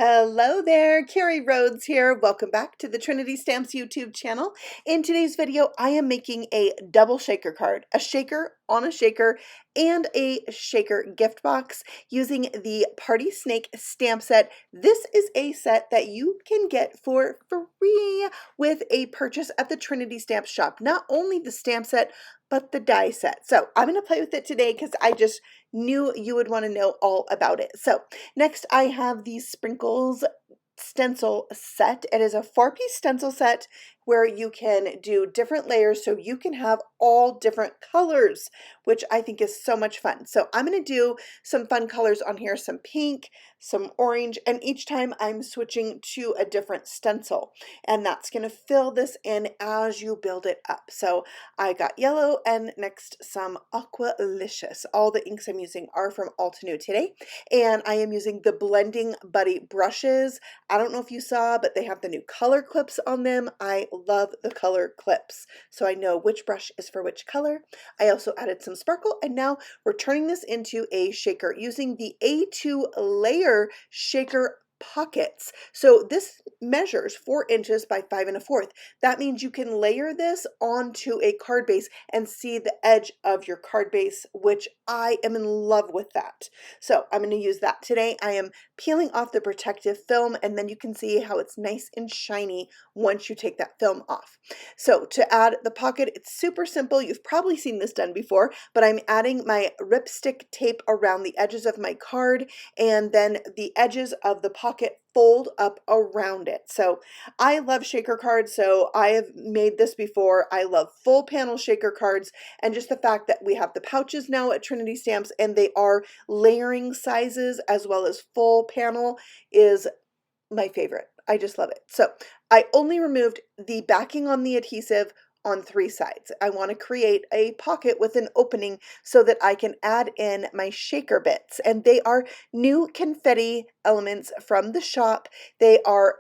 Hello there, Carrie Rhodes here. Welcome back to the Trinity Stamps YouTube channel. In today's video, I am making a double shaker card, a shaker on a shaker, and a shaker gift box using the Party Snake stamp set. This is a set that you can get for free with a purchase at the Trinity Stamp shop. Not only the stamp set, but the die set. So I'm going to play with it today because I just knew you would want to know all about it. So next I have the Sprinkles stencil set. It is a 4-piece stencil set where you can do different layers so you can have all different colors, which I think is so much fun. So I'm going to do some fun colors on here, some pink, some orange, and each time I'm switching to a different stencil, and that's going to fill this in as you build it up. So I got yellow and next some Aqualicious. All the inks I'm using are from Altenew today, and I am using the Blending Buddy brushes. I don't know if you saw, but they have the new color clips on them. I love the color clips, so I know which brush is for which color. I also added some sparkle, and now we're turning this into a shaker using the A2 layer shaker pockets. So this measures 4 inches by 5 1/4. That means you can layer this onto a card base and see the edge of your card base, which I am in love with that. So I'm going to use that today. I am peeling off the protective film, and then you can see how it's nice and shiny once you take that film off. So to add the pocket, it's super simple. You've probably seen this done before, but I'm adding my ripstick tape around the edges of my card, and then the edges of the pocket fold up around it. So I love shaker cards, so I have made this before. I love full panel shaker cards, and just the fact that we have the pouches now at Trinity Stamps and they are layering sizes as well as full panel is my favorite. I just love it. So I only removed the backing on the adhesive on 3 sides. I want to create a pocket with an opening so that I can add in my shaker bits, and they are new confetti elements from the shop. They are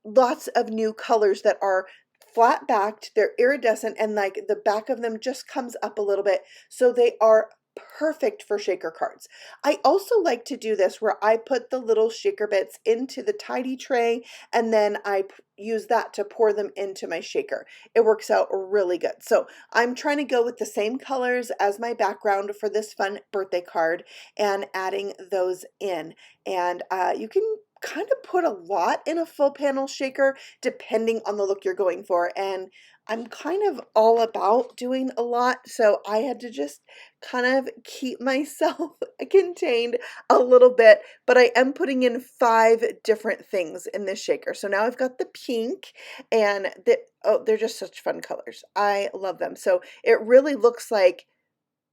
lots of new colors that are flat backed, they're iridescent, and like the back of them just comes up a little bit, so they are perfect for shaker cards. I also like to do this where I put the little shaker bits into the tidy tray, and then I use that to pour them into my shaker. It works out really good. So I'm trying to go with the same colors as my background for this fun birthday card and adding those in. And you can kind of put a lot in a full panel shaker depending on the look you're going for, and I'm kind of all about doing a lot, so I had to just kind of keep myself contained a little bit, but I am putting in 5 different things in this shaker. So now I've got the pink, and they're just such fun colors. I love them. So it really looks like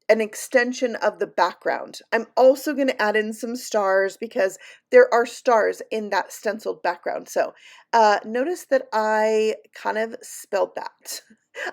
an extension of the background. I'm also going to add in some stars because there are stars in that stenciled background. So notice that I kind of spilled that.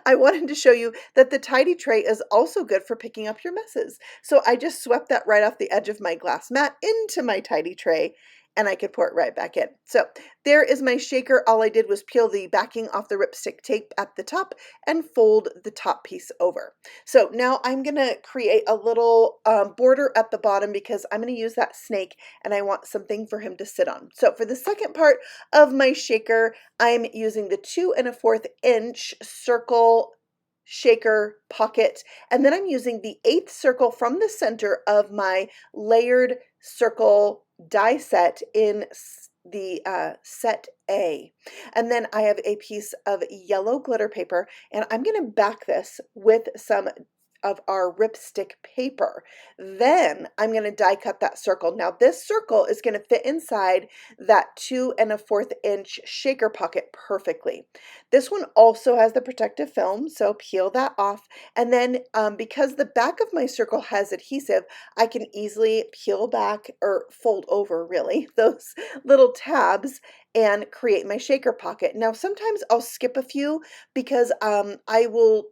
I wanted to show you that the tidy tray is also good for picking up your messes. So I just swept that right off the edge of my glass mat into my tidy tray, and I could pour it right back in. So there is my shaker. All I did was peel the backing off the ripstick tape at the top and fold the top piece over. So now I'm going to create a little border at the bottom because I'm going to use that snake and I want something for him to sit on. So for the second part of my shaker, I'm using the 2 1/4 inch circle shaker pocket, and then I'm using the 8th circle from the center of my layered circle die set in the set A. And then I have a piece of yellow glitter paper, and I'm going to back this with some of our ripstick paper. Then I'm going to die cut that circle. Now this circle is going to fit inside that 2 1/4 inch shaker pocket perfectly. This one also has the protective film, so peel that off. And then because the back of my circle has adhesive, I can easily peel back or fold over really those little tabs and create my shaker pocket. Now sometimes I'll skip a few because I will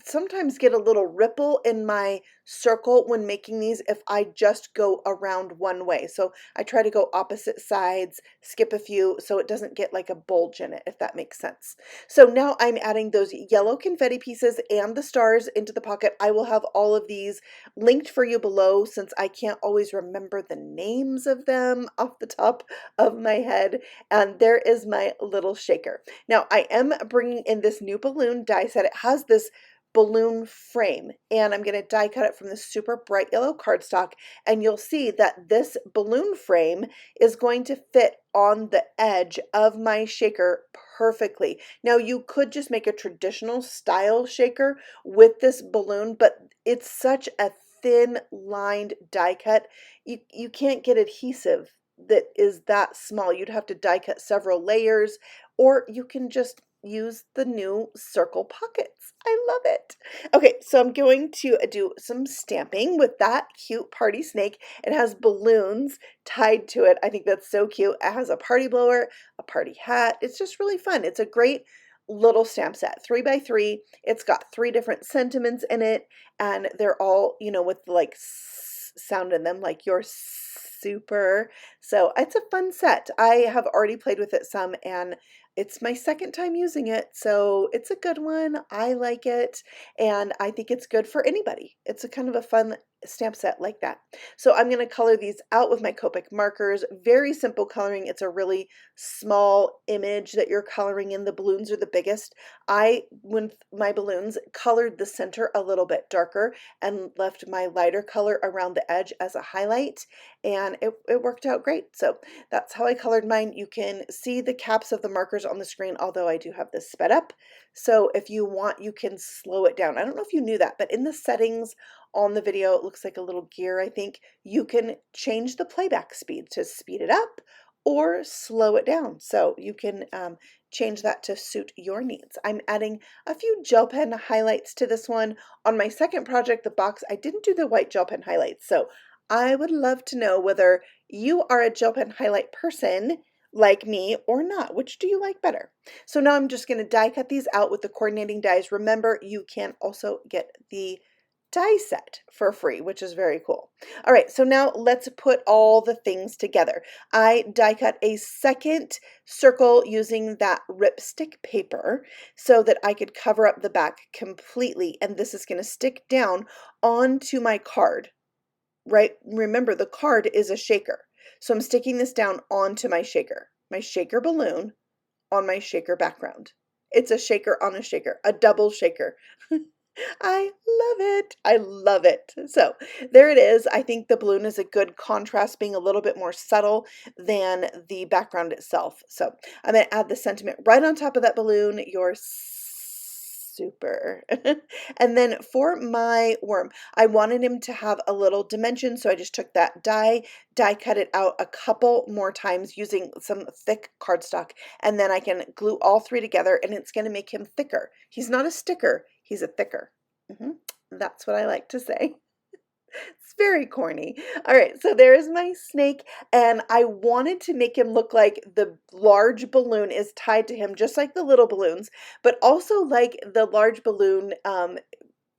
sometimes get a little ripple in my circle when making these if I just go around one way. So I try to go opposite sides, skip a few so it doesn't get like a bulge in it, if that makes sense. So now I'm adding those yellow confetti pieces and the stars into the pocket. I will have all of these linked for you below since I can't always remember the names of them off the top of my head. And there is my little shaker. Now I am bringing in this new balloon die set. It has this balloon frame, and I'm going to die cut it from the super bright yellow cardstock, and you'll see that this balloon frame is going to fit on the edge of my shaker perfectly. Now you could just make a traditional style shaker with this balloon, but it's such a thin lined die cut, you can't get adhesive that is that small. You'd have to die cut several layers, or you can just use the new circle pockets. I love it. Okay, so I'm going to do some stamping with that cute party snake. It has balloons tied to it. I think that's so cute. It has a party blower, a party hat. It's just really fun. It's a great little stamp set, 3x3. It's got 3 different sentiments in it, and they're all, you know, with like sound in them, like you're super. So it's a fun set. I have already played with it some, and it's my second time using it, so it's a good one. I like it, and I think it's good for anybody. It's a kind of a fun stamp set like that. So I'm going to color these out with my Copic markers. Very simple coloring. It's a really small image that you're coloring in. The balloons are the biggest. When my balloons, colored the center a little bit darker and left my lighter color around the edge as a highlight, and it worked out great. So that's how I colored mine. You can see the caps of the markers on the screen, although I do have this sped up. So if you want, you can slow it down. I don't know if you knew that, but in the settings on the video, it looks like a little gear, I think. You can change the playback speed to speed it up or slow it down. So you can change that to suit your needs. I'm adding a few gel pen highlights to this one. On my second project, the box, I didn't do the white gel pen highlights. So I would love to know whether you are a gel pen highlight person like me or not. Which do you like better? So now I'm just going to die cut these out with the coordinating dies. Remember, you can also get the die set for free, which is very cool. All right, so now let's put all the things together. I die cut a second circle using that ripstick paper so that I could cover up the back completely, and this is going to stick down onto my card, right? Remember, the card is a shaker, so I'm sticking this down onto my shaker balloon on my shaker background. It's a shaker on a shaker, a double shaker. I love it. I love it. So there it is. I think the balloon is a good contrast, being a little bit more subtle than the background itself. So I'm going to add the sentiment right on top of that balloon. You're super. And then for my worm, I wanted him to have a little dimension, so I just took that die cut it out a couple more times using some thick cardstock, and then I can glue all 3 together, and it's going to make him thicker. He's not a sticker, he's a thicker. That's what I like to say. It's very corny. All right, so there's my snake, and I wanted to make him look like the large balloon is tied to him, just like the little balloons, but also like the large balloon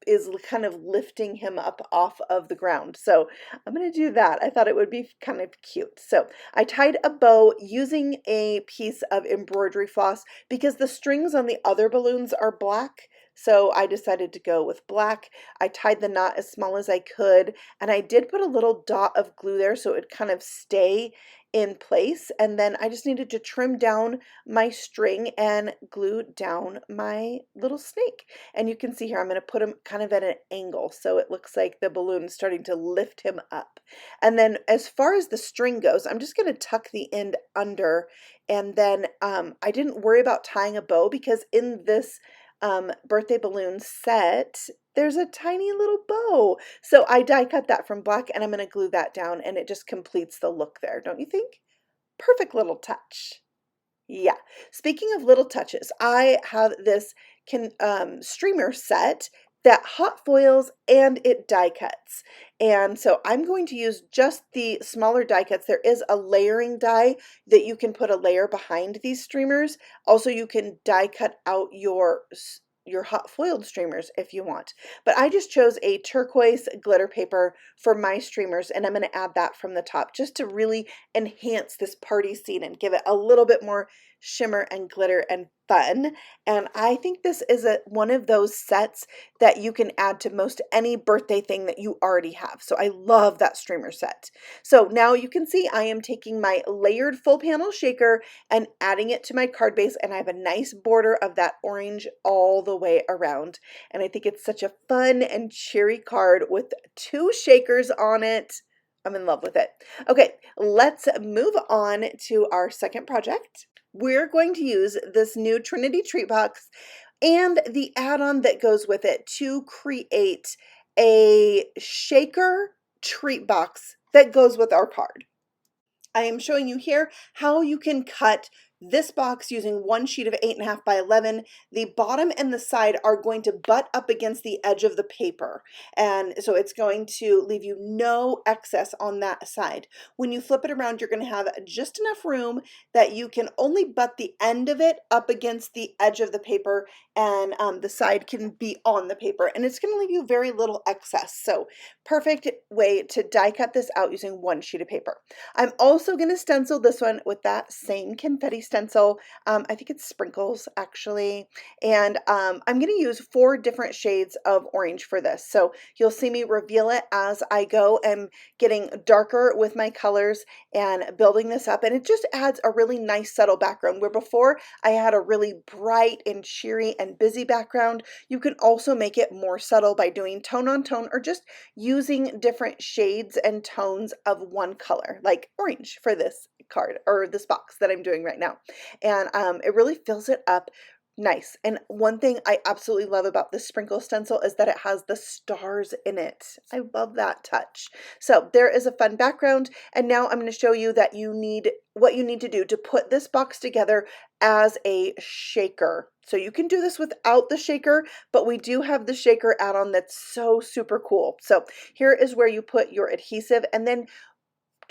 is kind of lifting him up off of the ground. So I'm going to do that. I thought it would be kind of cute. So I tied a bow using a piece of embroidery floss because the strings on the other balloons are black. So I decided to go with black. I tied the knot as small as I could, and I did put a little dot of glue there so it would kind of stay in place, and then I just needed to trim down my string and glue down my little snake. And you can see here I'm going to put him kind of at an angle so it looks like the balloon is starting to lift him up. And then as far as the string goes, I'm just going to tuck the end under, and then I didn't worry about tying a bow because in this birthday balloon set there's a tiny little bow, so I die cut that from black, and I'm going to glue that down, and it just completes the look there, don't you think? Perfect little touch. Yeah. Speaking of little touches, I have this streamer set that hot foils and it die cuts. And so I'm going to use just the smaller die cuts. There is a layering die that you can put a layer behind these streamers. Also, you can die cut out your your hot foiled streamers if you want. But I just chose a turquoise glitter paper for my streamers, and I'm going to add that from the top just to really enhance this party scene and give it a little bit more shimmer and glitter and fun. And I think this is one of those sets that you can add to most any birthday thing that you already have. So I love that streamer set. So now you can see I am taking my layered full panel shaker and adding it to my card base, and I have a nice border of that orange all the way around. And I think it's such a fun and cheery card with 2 shakers on it. I'm in love with it. Okay, let's move on to our second project. We're going to use this new Trinity Treat Box and the add-on that goes with it to create a shaker treat box that goes with our card. I am showing you here how you can cut this box using one sheet of 8.5 by 11. The bottom and the side are going to butt up against the edge of the paper, and so it's going to leave you no excess on that side. When you flip it around, you're going to have just enough room that you can only butt the end of it up against the edge of the paper, and the side can be on the paper, and it's going to leave you very little excess. So perfect way to die cut this out using one sheet of paper. I'm also going to stencil this one with that same confetti stencil. I think it's sprinkles actually. And I'm going to use 4 different shades of orange for this. So you'll see me reveal it as I go and getting darker with my colors and building this up. And it just adds a really nice subtle background, where before I had a really bright and cheery and busy background. You can also make it more subtle by doing tone on tone, or just using different shades and tones of one color, like orange for this card or this box that I'm doing right now. And it really fills it up nice. And one thing I absolutely love about this sprinkle stencil is that it has the stars in it. I love that touch. So there is a fun background, and now I'm going to show you that what you need to do to put this box together as a shaker. So you can do this without the shaker, but we do have the shaker add-on that's so super cool. So here is where you put your adhesive, and then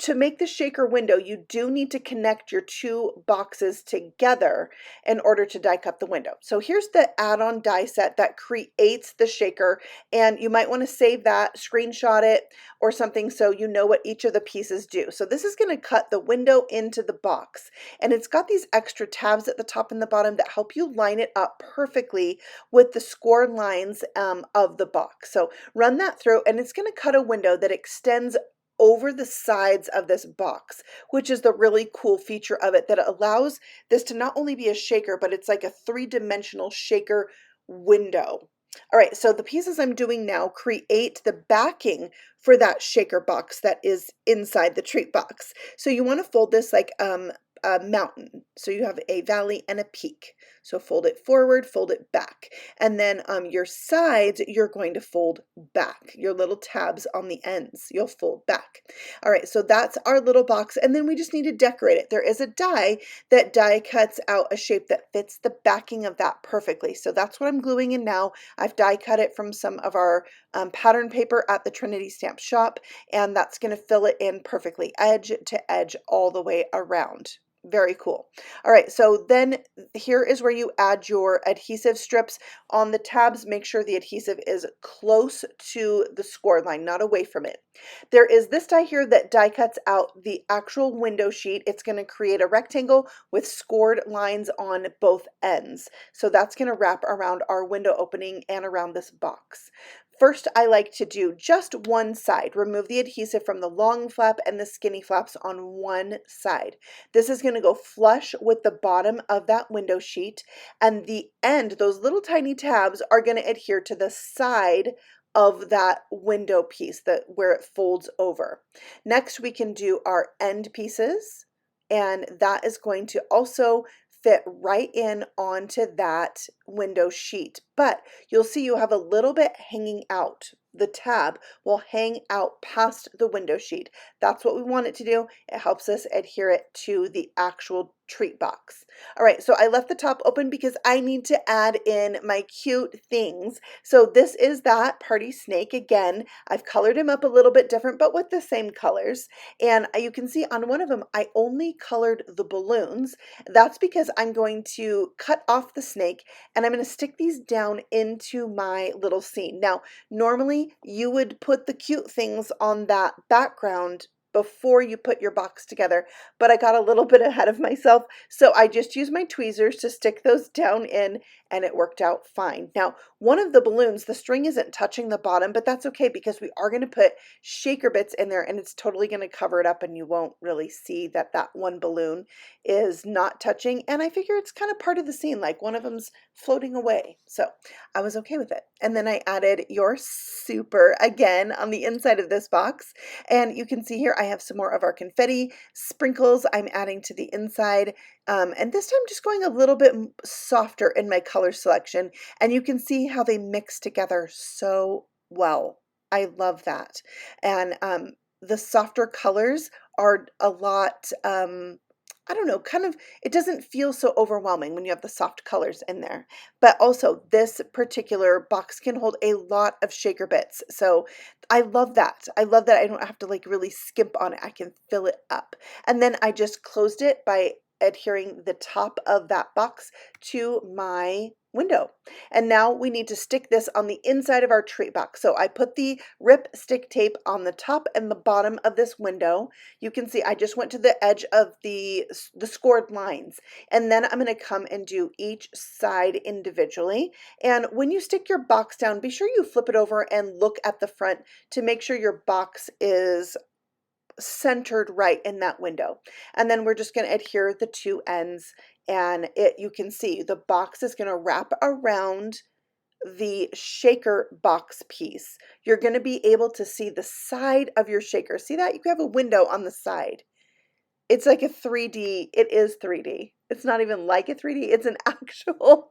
to make the shaker window, you do need to connect your 2 boxes together in order to die cut the window. So here's the add-on die set that creates the shaker, and you might want to save that, screenshot it or something so you know what each of the pieces do. So this is going to cut the window into the box, and it's got these extra tabs at the top and the bottom that help you line it up perfectly with the score lines of the box. So run that through, and it's going to cut a window that extends over the sides of this box, which is the really cool feature of it, that it allows this to not only be a shaker, but it's like a 3-dimensional shaker window. All right, so the pieces I'm doing now create the backing for that shaker box that is inside the treat box. So you want to fold this like a mountain. So you have a valley and a peak. So fold it forward, fold it back. And then your sides, you're going to fold back. Your little tabs on the ends, you'll fold back. All right, so that's our little box. And then we just need to decorate it. There is a die that die cuts out a shape that fits the backing of that perfectly. So that's what I'm gluing in now. I've die cut it from some of our pattern paper at the Trinity Stamp Shop, and that's going to fill it in perfectly, edge to edge, all the way around. Very cool. All right, so then here is where you add your adhesive strips on the tabs. Make sure the adhesive is close to the score line, not away from it. There is this die here that die cuts out the actual window sheet. It's going to create a rectangle with scored lines on both ends. So that's going to wrap around our window opening and around this box. First, I like to do just one side. Remove the adhesive from the long flap and the skinny flaps on one side. This is going to go flush with the bottom of that window sheet, and the end, those little tiny tabs, are going to adhere to the side of that window piece, where it folds over. Next, we can do our end pieces, and that is going to also fit right in onto that window sheet, but you'll see you have a little bit hanging out. The tab will hang out past the window sheet. That's what we want it to do. It helps us adhere it to the actual Treat Box. All right, so I left the top open because I need to add in my cute things. So this is that party snake. Again, I've colored him up a little bit different, but with the same colors. And you can see on one of them, I only colored the balloons. That's because I'm going to cut off the snake and I'm going to stick these down into my little scene. Now, normally you would put the cute things on that background before you put your box together, but I got a little bit ahead of myself, so I just used my tweezers to stick those down in, and it worked out fine. Now, one of the balloons, the string isn't touching the bottom, but that's okay because we are going to put shaker bits in there, and it's totally going to cover it up, and you won't really see that that one balloon is not touching, and I figure it's kind of part of the scene, like one of them's floating away, so I was okay with it. And then I added Your Super again on the inside of this box, and you can see here I have some more of our confetti sprinkles I'm adding to the inside, and this time just going a little bit softer in my color selection, and you can see how they mix together so well. I love that. And the softer colors are a lot, I don't know, kind of, it doesn't feel so overwhelming when you have the soft colors in there. But also, this particular box can hold a lot of shaker bits. So I love that. I love that I don't have to like really skimp on it. I can fill it up. And then I just closed it by adhering the top of that box to my window. And now we need to stick this on the inside of our treat box. So I put the rip stick tape on the top and the bottom of this window. You can see I just went to the edge of the scored lines, and then I'm going to come and do each side individually. And when you stick your box down, be sure you flip it over and look at the front to make sure your box is centered right in that window. And then we're just going to adhere the two ends, and you can see the box is going to wrap around the shaker box piece. You're going to be able to see the side of your shaker. See that? You have a window on the side. It's like a 3D. It is 3D. It's not even like a 3D. It's an actual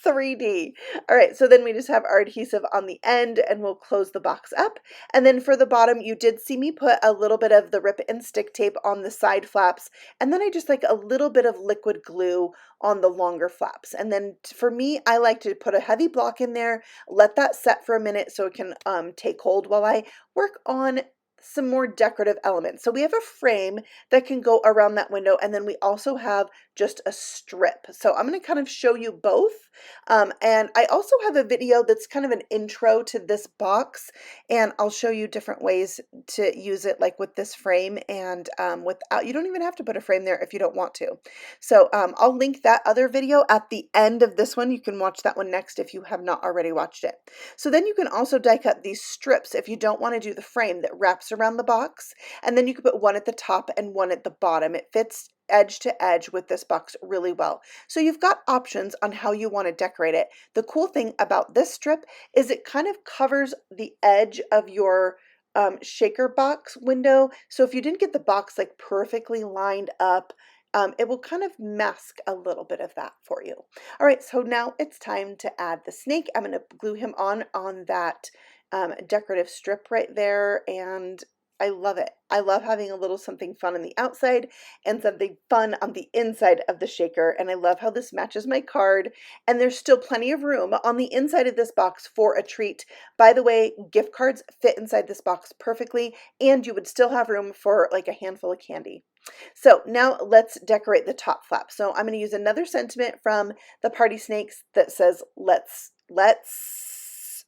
3D. All right, so then we just have our adhesive on the end, and we'll close the box up. And then for the bottom, you did see me put a little bit of the rip and stick tape on the side flaps, and then I just like a little bit of liquid glue on the longer flaps. And then for me, I like to put a heavy block in there, let that set for a minute so it can take hold while I work on some more decorative elements. So we have a frame that can go around that window, and then we also have just a strip. So I'm going to kind of show you both. And I also have a video that's kind of an intro to this box, and I'll show you different ways to use it, like with this frame, and without, you don't even have to put a frame there if you don't want to. So I'll link that other video at the end of this one. You can watch that one next if you have not already watched it. So then you can also die cut these strips if you don't want to do the frame that wraps around the box, and then you can put one at the top and one at the bottom. It fits edge to edge with this box really well. So you've got options on how you want to decorate it. The cool thing about this strip is it kind of covers the edge of your shaker box window. So if you didn't get the box like perfectly lined up, it will kind of mask a little bit of that for you. All right, so now it's time to add the snake. I'm going to glue him on that decorative strip right there, and I love it. I love having a little something fun on the outside and something fun on the inside of the shaker, and I love how this matches my card, and there's still plenty of room on the inside of this box for a treat. By the way, gift cards fit inside this box perfectly, and you would still have room for like a handful of candy. So now let's decorate the top flap. So I'm going to use another sentiment from the Party Snakes that says, let's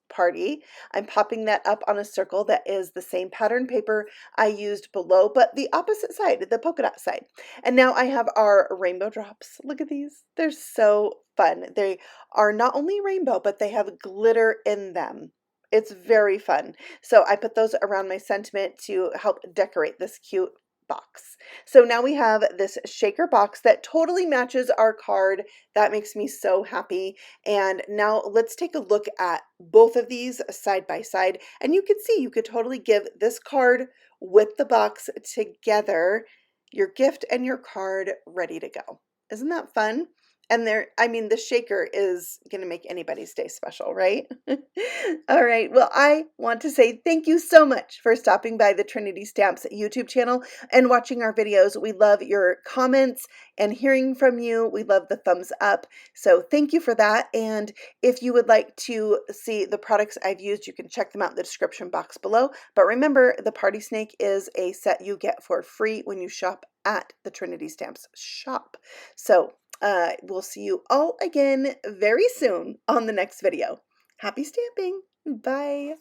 party. I'm popping that up on a circle that is the same pattern paper I used below, but the opposite side, the polka dot side. And now I have our rainbow drops. Look at these. They're so fun. They are not only rainbow, but they have glitter in them. It's very fun. So I put those around my sentiment to help decorate this cute box. So now we have this shaker box that totally matches our card. That makes me so happy. And now let's take a look at both of these side by side. And you can see you could totally give this card with the box together, your gift and your card ready to go. Isn't that fun? And I mean, the shaker is going to make anybody's day special, right? All right. Well, I want to say thank you so much for stopping by the Trinity Stamps YouTube channel and watching our videos. We love your comments and hearing from you. We love the thumbs up. So thank you for that. And if you would like to see the products I've used, you can check them out in the description box below. But remember, the Party Snake is a set you get for free when you shop at the Trinity Stamps shop. So we'll see you all again very soon on the next video. Happy stamping! Bye!